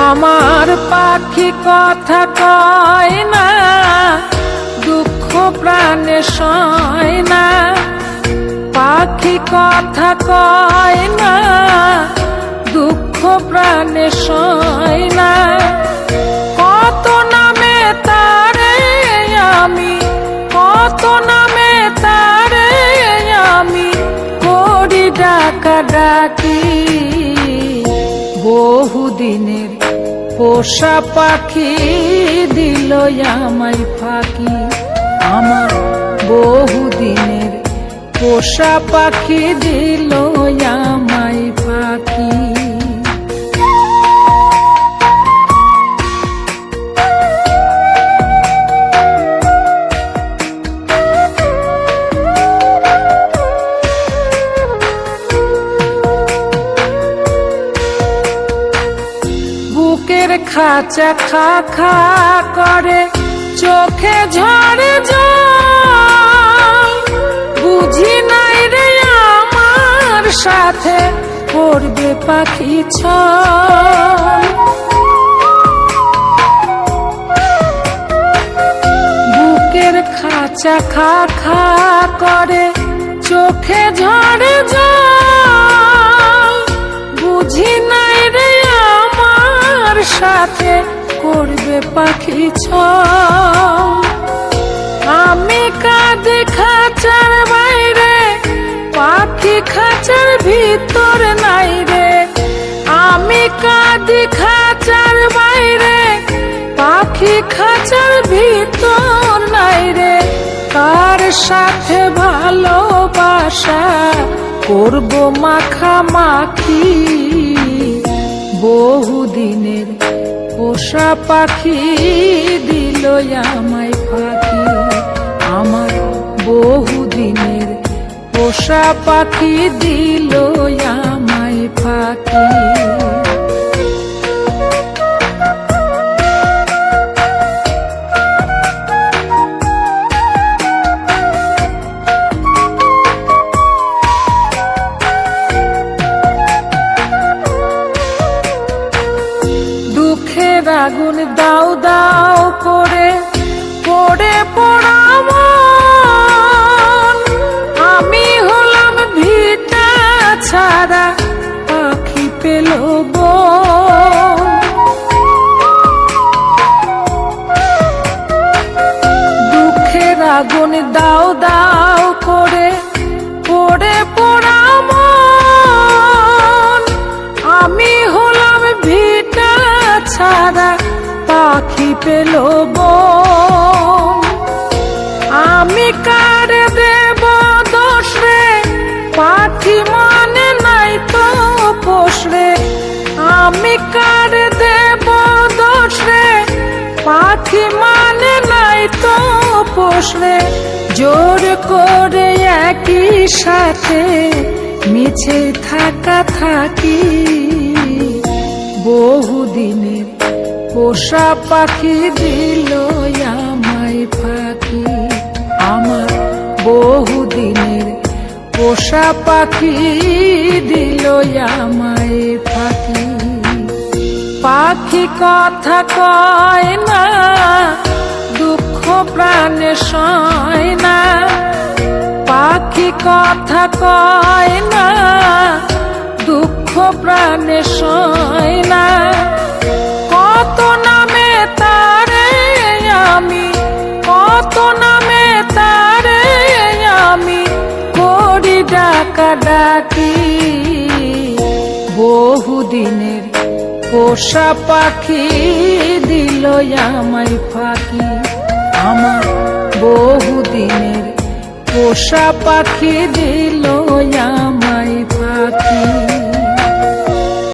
আমার পাখি কথা কয় না, দুঃখ প্রাণে সয় না। পাখি কথা কয় না, দুঃখ প্রাণে সয় না। কত নামে তারে আমি, কত নামে তারে আমি করি ডাকাডাকি। বহুদিনের পোষা পাখি দিল আমায় ফাঁকি। আমার বহুদিনের পোষা পাখি দিল আমায় ফাঁকি। বুকের খাঁচা খা খা করে, চোখে ঝরে জল। বুঝি নাই রে আমার সাথে করবে পাখি ছল। বুকের খাঁচা খা খা করে, চোখে ঝরে জল। বুঝি নাই রে আমার সাথে করবে পাখি ছল। আমি কাঁদি খাঁচার বাইরে, পাখি খাঁচার ভিতর নাই রে। আমি কাঁদি খাঁচার বাইরে, পাখি খাঁচার ভিতর নাই রে। কার সাথে ভালোবাসা করব মাখামাখি। বহুদিনের পোষা পাখি দিল আমায় ফাঁকি। আমার বহুদিনের পোষা পাখি দিল আমায় ফাঁকি। দুঃখের আগুন দাও দাও করে পড়ে পড়া মন। আমি হলাম ভিটা ছাড়া, পাখি পেল বন। দুঃখের আগুন দাও দাও করে পড়ে পড়া মন। আমি হলাম ভিটা ছাড়া, পাখি পেল বন। আমি কার দেব দোষ রে, পাখি মানে নাই তো পোষ রে। আমি কার দেব দোষ রে, পাখি মানে নাই তো পোষ রে। জোর করে একই সাথে মিছে থাকা থাকি। বহুদিনের পোষা পাখি দিল আমায় ফাঁকি। আমার বহুদিনের পোষা পাখি দিল আমায় ফাঁকি। পাখি কথা কয় না, দুঃখ প্রাণে সয় না। পাখি কথা কয় না, দুঃখ প্রাণে সয় না। কত নামে তারে আমি, কত নামে তারে আমি করি ডাকাডাকি। বহুদিনের পোষা পাখি দিল আমায় ফাঁকি। আমার বহুদিনের পোষা পাখি দিল আমায় ফাঁকি।